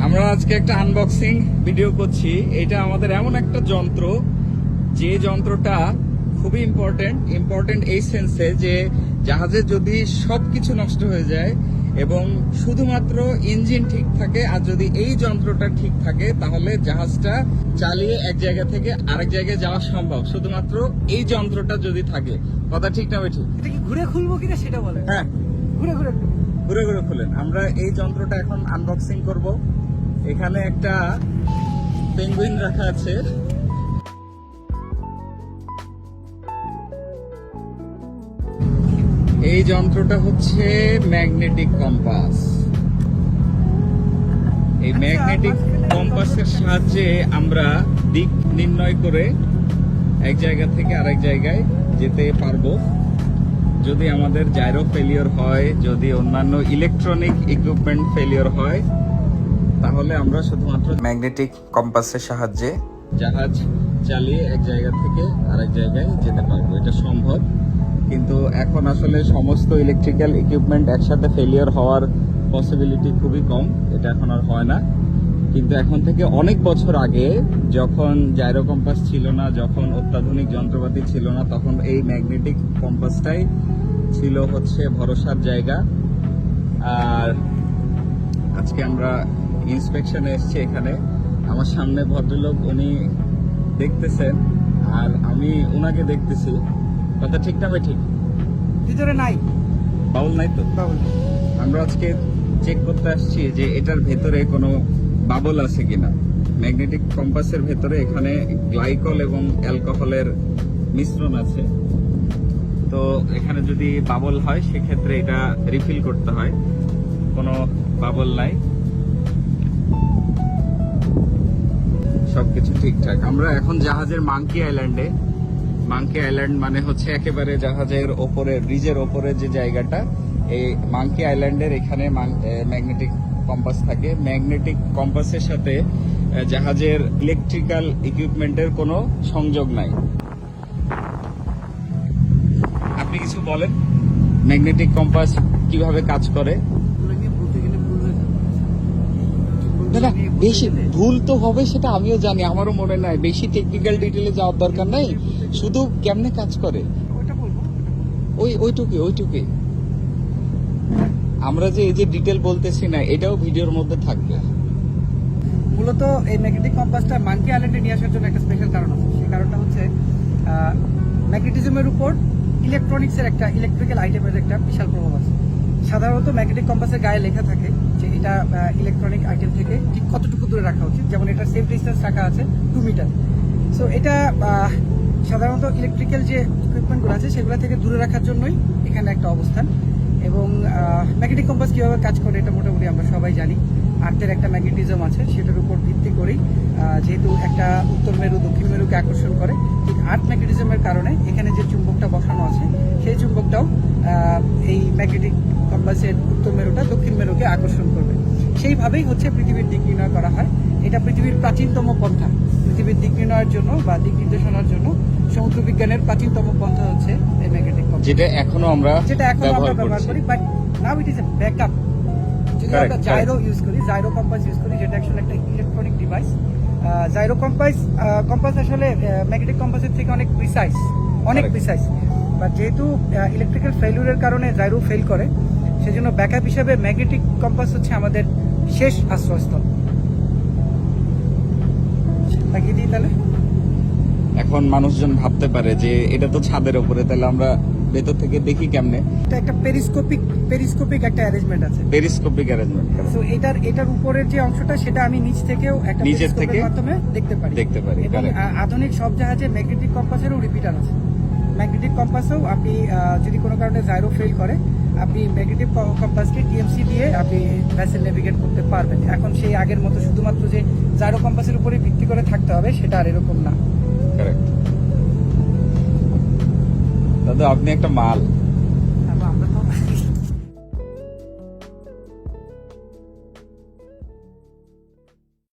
আমরা আজকে একটা আনবক্সিং ভিডিও করছি। এটা আমাদের এমন একটা যন্ত্র, যে যন্ত্রটা খুবই ইম্পর্টেন্ট এই সেন্সে যে জাহাজে যদি সবকিছু নষ্ট হয়ে যায় এবং শুধুমাত্র ইঞ্জিন ঠিক থাকে আর যদি এই যন্ত্রটা ঠিক থাকে তাহলে জাহাজটা চালিয়ে এক জায়গা থেকে আরেক জায়গায় যাওয়া সম্ভব, শুধুমাত্র এই যন্ত্রটা যদি থাকে। কথা ঠিক না ঠিক? এটা কি ঘুরে খুলবো কিনা সেটা বলে। হ্যাঁ, ঘুরে ঘুরে খুলেন। আমরা এই যন্ত্রটা এখন আনবক্সিং করব। এখানে একটা পেঙ্গুইন রাখা আছে। এই যন্ত্রটা হচ্ছে ম্যাগনেটিক কম্পাস। এই ম্যাগনেটিক কম্পাসের সাহায্যে আমরা দিক নির্ণয় করে এক জায়গা থেকে আরেক জায়গায় যেতে পারবো। যদি আমাদের জাইরো ফেলিওর হয়, যদি অন্যান্য ইলেকট্রনিক ইকুইপমেন্ট ফেলিওর হয়, তাহলে আমরা শুধুমাত্র ম্যাগনেটিক কম্পাসের সাহায্যে জাহাজ চালিয়ে এক জায়গা থেকে আরেক জায়গায় যেতে পারবো। এটা সম্ভব, কিন্তু এখন আসলে সমস্ত ইলেকট্রিক্যাল ইকুইপমেন্ট একসাথে ফেলিওর হওয়ার পসিবিলিটি খুবই কম। এটা এখন আর হয় না। কিন্তু এখন থেকে অনেক বছর আগে, যখন জাইরো কম্পাস ছিল না, যখন অত্যাধুনিক যন্ত্রপাতি ছিল না, তখন এই ম্যাগনেটিক কম্পাসটাই ছিল হচ্ছে ভরসার জায়গা। আর আজকে আমরা ইন্সপেকশনে এসেছি এখানে। আমার সামনে ভদ্রলোক, উনি দেখতেছেন আর আমি উনাকে দেখতেছি। কথা ঠিক না ভাই? ঠিক। ভিতরে নাই বাউল নাই তো? আমরা আজকে চেক করতে আসছি যে এটার ভেতরে কোনো বাবল আছে কিনা। ম্যাগনেটিক কম্পাসের ভেতরে এখানে গ্লাইকল এবং অ্যালকোহলের মিশ্রণ আছে। তো এখানে যদি বাবল হয় সেক্ষেত্রে এটা রিফিল করতে হয়। কোনো বাবল নাই, সবকিছু ঠিকঠাক। আমরা এখন জাহাজের মাঙ্কি আইল্যান্ডে। মাঙ্কি আইল্যান্ড মানে হচ্ছে একেবারে জাহাজের ওপরে, ব্রিজের ওপরে যে জায়গাটা, এই মাঙ্কি আইল্যান্ডের এখানে ম্যাগনেটিক কম্পাস থাকে। ম্যাগনেটিক কম্পাসের সাথে জাহাজের ইলেকট্রিক্যাল ইকুইপমেন্টের কোনো সংযোগ নাই। আপনি কিছু বলেন, ম্যাগনেটিক কম্পাস কিভাবে কাজ করে? না, বেশি ভুল তো হবে সেটা আমিও জানি, আমারও মনে নাই। বেশি টেকনিক্যাল ডিটেইলে যাওয়ার দরকার নাই, শুধু কেমনে কাজ করে ওইটুকুই। আমরা যে এই যে ডিটেল বলতেছি না, এটাও ভিডিওর মধ্যে থাকবে। মূলত এই ম্যাগনেটিক কম্পাসটা মাঙ্কি আইল্যান্ডে নিয়ে আসার জন্য একটা স্পেশাল কারণ আছে। সেই কারণটা হচ্ছে ম্যাগনেটিজমের উপর ইলেকট্রনিক্সের একটা, ইলেকট্রিক্যাল আইটেমের একটা বিশাল প্রভাব আছে। সাধারণত ম্যাগনেটিক কম্পাসের গায়ে লেখা থাকে যে এটা ইলেকট্রনিক আইটেম থেকে ঠিক কতটুকু দূরে রাখা উচিত। যেমন এটা সেফ ডিস্টেন্স রাখা আছে 2 মিটার। সো এটা সাধারণত ইলেকট্রিক্যাল যে ইকুইপমেন্টগুলো আছে সেগুলো থেকে দূরে রাখার জন্যই এখানে একটা অবস্থান। এবং ম্যাগনেটিক কম্পাস কীভাবে কাজ করে এটা মোটামুটি আমরা সবাই জানি। আর্থের একটা ম্যাগনেটিজম আছে, সেটার উপর ভিত্তি করেই যেহেতু একটা উত্তর মেরু দক্ষিণ মেরুকে আকর্ষণ করে, ঠিক আর্থ ম্যাগনেটিজমের কারণে এখানে যে চুম্বকটা বসানো আছে সেই চুম্বকটাও এই ম্যাগনেটিক কম্পাসের উত্তর মেরুটা দক্ষিণ মেরুকে আকর্ষণ করবে। সেইভাবেই হচ্ছে পৃথিবীর দিক নির্ণয় করা হয়। এটা পৃথিবীর প্রাচীনতম পন্থা। পৃথিবীর দিক নির্ণয়ের জন্য বা দিক নির্দেশনার জন্য সমুদ্র বিজ্ঞানের প্রাচীনতম পন্থা হচ্ছে এই ম্যাগনেটিক কম্পাস, যেটা এখনো আমরা ব্যবহার করি। But now it is a backup. যদি আমরা জাইরো ইউজ করি, জাইরো কম্পাস ইউজ করি, যেটা অ্যাকচুয়ালি একটা ইলেকট্রনিক ডিভাইস। জাইরো কম্পাস আসলে ম্যাগনেটিক কম্পাসের থেকে অনেক প্রিসাইজ। বাট যেহেতু ইলেকট্রিক্যাল ফেলিউরের কারণে জাইরো ফেল করে, সেজন্য ব্যাকআপ হিসেবে ম্যাগনেটিক কম্পাস হচ্ছে আমাদের শেষ আশ্রয়স্থল। লাগিয়ে দিই তাহলে। এখন মানুষজন ভাবতে পারে যে এটা তো ছাদের উপরে, তাহলে আমরা ভেতর থেকে দেখি কেমনে? এটা একটা পেরিস্কোপিক একটা অ্যারেঞ্জমেন্ট আছে। Periscopic arrangement. সো এটার উপরের যে অংশটা সেটা আমি নিচ থেকেও একটা পেরিস্কোপের মাধ্যমে দেখতে পারি। এবং আধুনিক সব জাহাজে ম্যাগনেটিক কম্পাসেরও রিপিটার আছে। ম্যাগনেটিক কম্পাসেও আপনি যদি কোনো কারণে জাইরো ফেল করে, আপনি ম্যাগনেটিক কম্পাসকে টিএমসি দিয়ে আপনি ভেসেল নেভিগেট করতে পারবেন। এখন সেই আগের মতো শুধুমাত্র যে জাইরো কম্পাসের উপরে ভিত্তি করে থাকতে হবে সেটা আর এরকম না। কারেক্ট দাদা, আপনি একটা মাল।